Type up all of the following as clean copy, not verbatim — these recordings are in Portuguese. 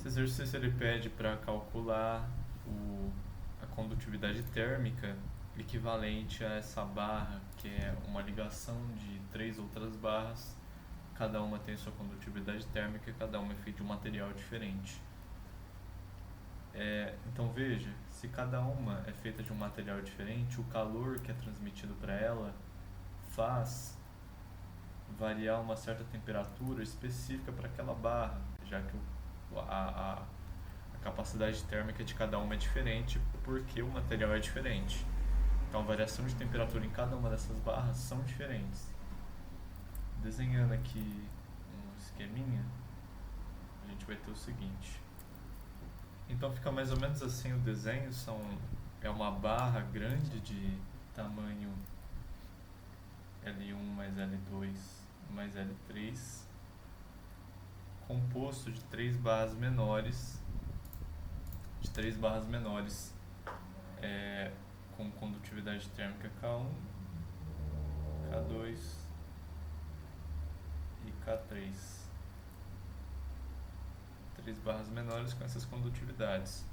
Esse exercício ele pede para calcular a condutividade térmica equivalente a essa barra, que é uma ligação de três outras barras. Cada uma tem sua condutividade térmica e cada uma é feita de um material diferente. Então veja, se cada uma é feita de um material diferente, o calor que é transmitido para ela faz variar uma certa temperatura específica para aquela barra, já que a capacidade térmica de cada uma é diferente porque o material é diferente. Então a variação de temperatura em cada uma dessas barras são diferentes. Desenhando aqui um esqueminha, a gente vai ter o seguinte. Então fica mais ou menos assim o desenho, é uma barra grande de tamanho L1 mais L2 mais L3, composto de três barras menores, com condutividade térmica K1, K2 e K3. Três barras menores com essas condutividades.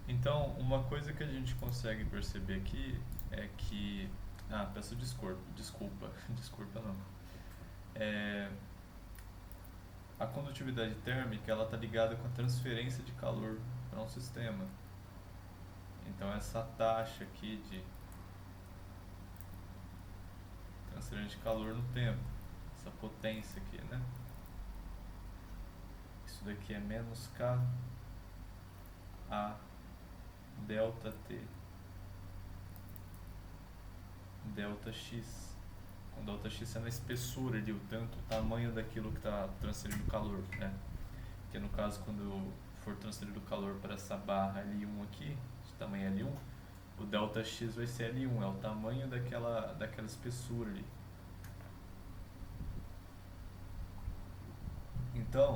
Então, uma coisa que a gente consegue perceber aqui é que... peço desculpa não. A condutividade térmica ela está ligada com a transferência de calor para um sistema. Então, essa taxa aqui de transferência de calor no tempo, essa potência aqui, né? Isso daqui é menos K A delta T delta X. Com delta X sendo a espessura ali, o tamanho daquilo que está transferindo calor, né? Que no caso, quando for transferido calor para essa barra L1 aqui, de tamanho L1, o delta X vai ser L1, é o tamanho daquela espessura ali. Então,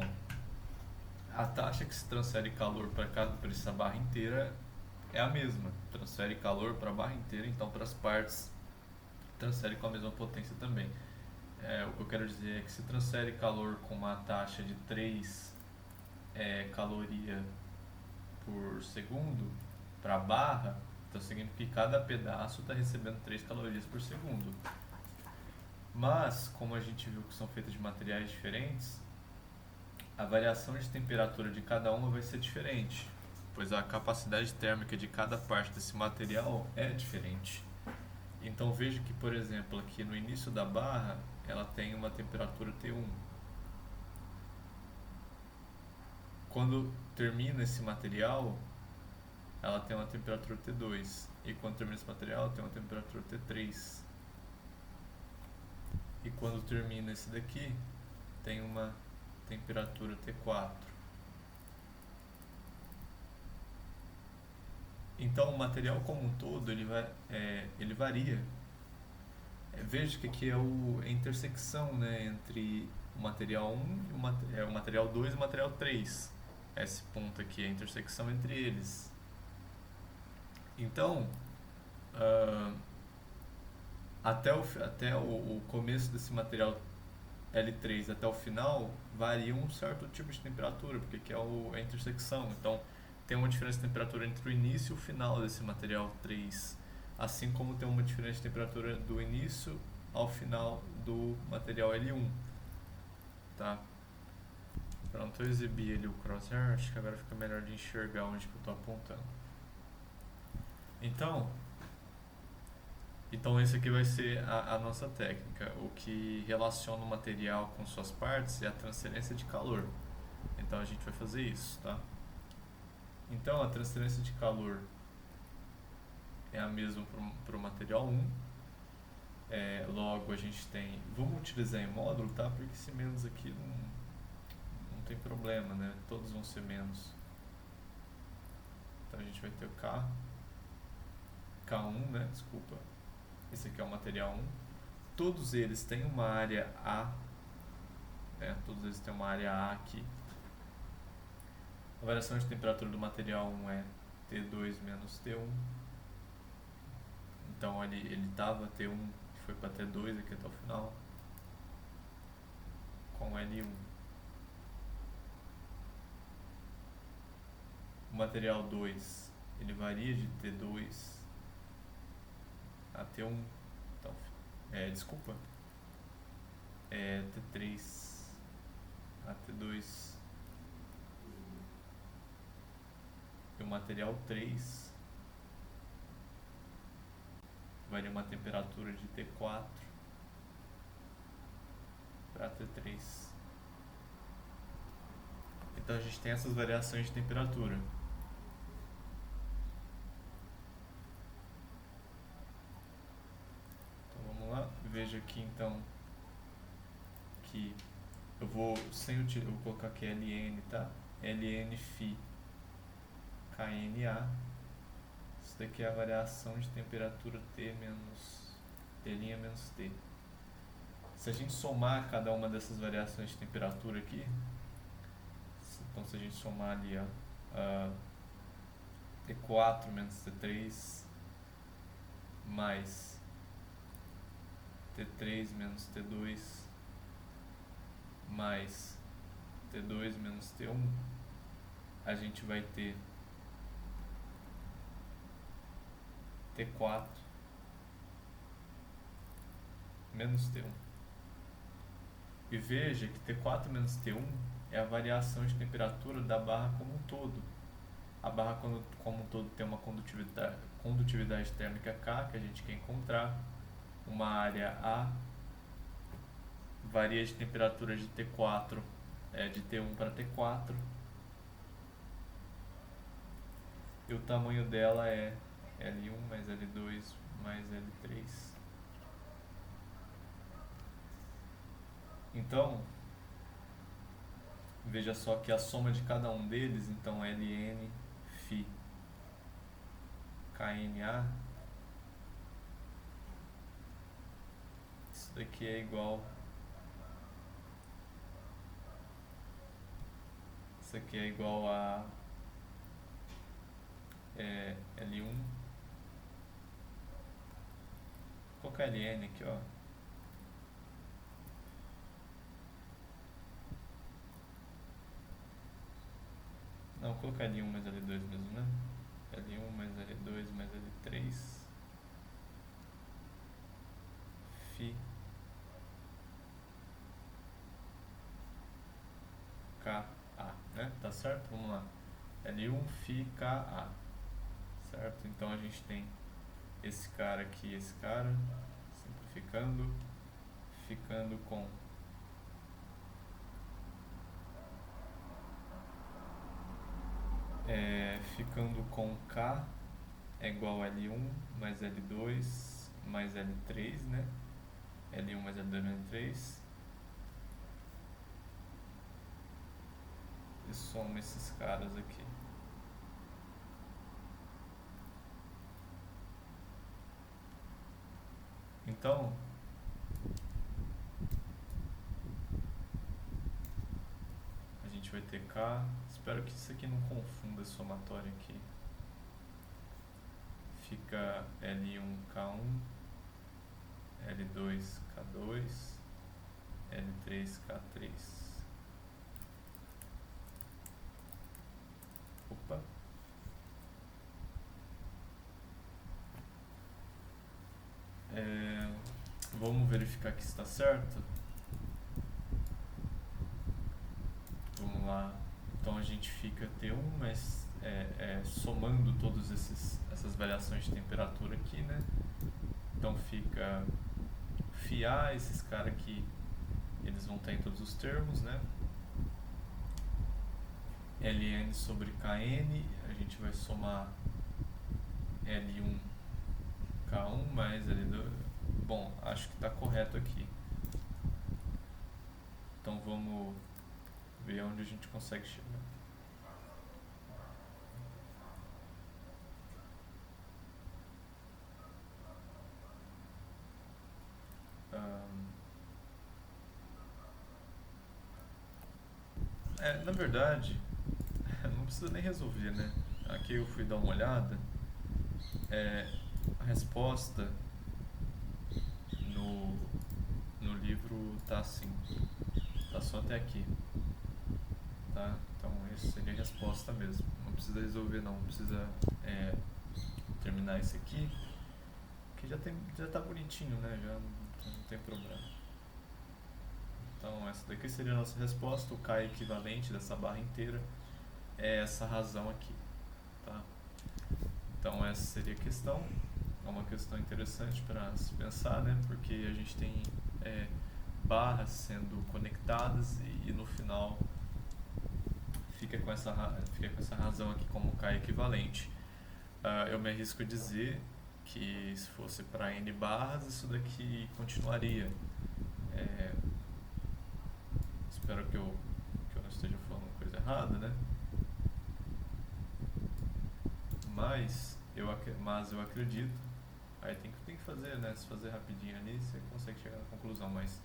a taxa que se transfere calor para essa barra inteira é a mesma. Transfere calor para a barra inteira, então para as partes transfere com a mesma potência também. O que eu quero dizer é que se transfere calor com uma taxa de 3 caloria por segundo para a barra, então significa que cada pedaço está recebendo 3 calorias por segundo. Mas, como a gente viu que são feitas de materiais diferentes, a variação de temperatura de cada uma vai ser diferente, pois a capacidade térmica de cada parte desse material é diferente. Então veja que, por exemplo, aqui no início da barra, ela tem uma temperatura T1. Quando termina esse material, ela tem uma temperatura T2. E quando termina esse material, ela tem uma temperatura T3. E quando termina esse daqui, tem uma temperatura T4. Então o material como um todo ele varia. Veja que aqui é a intersecção, né, entre o material 1 e o material 2 e o material 3. Esse ponto aqui é a intersecção entre eles. Então, até o começo desse material L3 até o final varia um certo tipo de temperatura, porque aqui é a intersecção. Então, tem uma diferença de temperatura entre o início e o final desse material 3, assim como tem uma diferença de temperatura do início ao final do material L1, tá? Pronto, eu exibi ali o crosshair, acho que agora fica melhor de enxergar onde que eu estou apontando. Então esse aqui vai ser a nossa técnica. O que relaciona o material com suas partes é a transferência de calor. Então a gente vai fazer isso, tá? Então a transferência de calor é a mesma para o material 1. Logo a gente tem... Vamos utilizar em módulo, tá? Porque esse menos aqui não tem problema, né? Todos vão ser menos. Então a gente vai ter o K1, né? Desculpa. Esse aqui é o material 1. Todos eles têm uma área A. Todos eles têm uma área A aqui. A variação de temperatura do material 1 é T2 menos T1. Então ele estava T1 e foi para T2 aqui até o final, com L1. material 2 ele varia de T2 a T1, então, desculpa, T3 a T2, e o material 3 varia uma temperatura de T4 para T3. Então a gente tem essas variações de temperatura. Então vamos lá, veja aqui então que eu vou colocar aqui LN, tá? LN φ KNA. Isso daqui é a variação de temperatura T menos T' menos T. Se a gente somar cada uma dessas variações de temperatura aqui, então se a gente somar ali T4 menos T3 mais T3 menos T2 mais T2 menos T1, a gente vai ter T4 menos T1. E veja que T4 menos T1 é a variação de temperatura da barra como um todo. A barra como um todo tem uma condutividade térmica K, que a gente quer encontrar, uma área A, varia de temperatura de T4, de T1 para T4, e o tamanho dela é L1 mais L2 mais L3. Então, veja só que a soma de cada um deles, então Ln φ KNA, isso daqui é igual, isso aqui é igual a L1, vou colocar Ln aqui, ó. Não, vou colocar L1 mais L2 mesmo, né? L1 mais L2 mais L3 φ Ka, né? Tá certo? Vamos lá. L1 φ Ka, certo? Então a gente tem esse cara aqui e esse cara, simplificando, ficando com K é igual a L1 mais L2 mais L3, né? L1 mais L2 mais L3. E soma esses caras aqui. Então, a gente vai ter K. Espero que isso aqui não confunda esse somatório aqui. Fica L1K1, L2K2, L3K3. Opa! Vamos verificar que está certo. Vamos lá. Então a gente fica T1, mas somando todas essas variações de temperatura aqui, né? Então fica φA, esses caras aqui, eles vão estar em todos os termos, né? Ln sobre Kn, a gente vai somar L1K1 mais L2. Bom, acho que está correto aqui. Então vamos ver onde a gente consegue chegar. Na verdade, não precisa nem resolver, né? Aqui eu fui dar uma olhada. A resposta no livro tá assim, tá só até aqui, tá? Então essa seria a resposta mesmo. não precisa resolver não, não precisa é, terminar esse aqui, que já tá bonitinho, né? Já não tem problema. Então essa daqui seria a nossa resposta, o K equivalente dessa barra inteira é essa razão aqui, tá? Então essa seria a questão, é uma questão interessante para se pensar, né? Porque a gente tem é, barras sendo conectadas e no final fica com essa razão aqui como K equivalente. Eu me arrisco a dizer que se fosse para N barras, isso daqui continuaria. É, espero que eu não esteja falando coisa errada, né? Mas eu acredito. Aí tem que fazer, né? Se fazer rapidinho ali, você consegue chegar na conclusão. Mas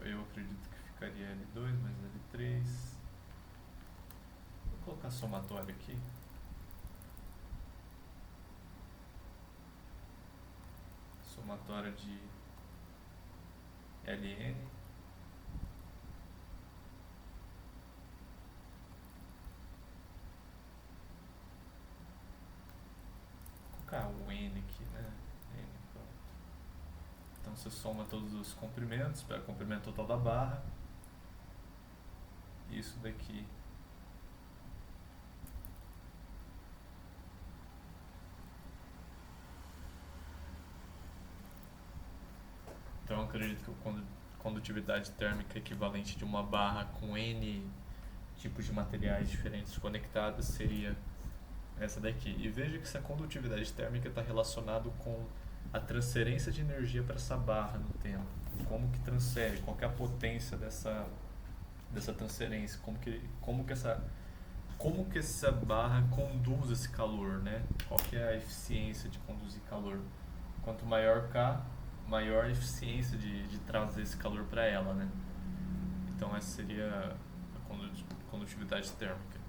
eu acredito que ficaria L2 mais L3. Vou colocar somatório aqui. Somatório de Ln vou colocar o N aqui, né? N, pronto. Então você soma todos os comprimentos, pega o comprimento total da barra. Isso daqui então eu acredito que a condutividade térmica equivalente de uma barra com N tipos de materiais diferentes conectados seria essa daqui. E veja que essa condutividade térmica está relacionado com a transferência de energia para essa barra no tempo. Como que transfere, qual que é a potência dessa transferência, como que essa barra conduz esse calor, né? Qual que é a eficiência de conduzir calor? Quanto maior K, maior a eficiência de trazer esse calor para ela, né? Então essa seria a condutividade térmica.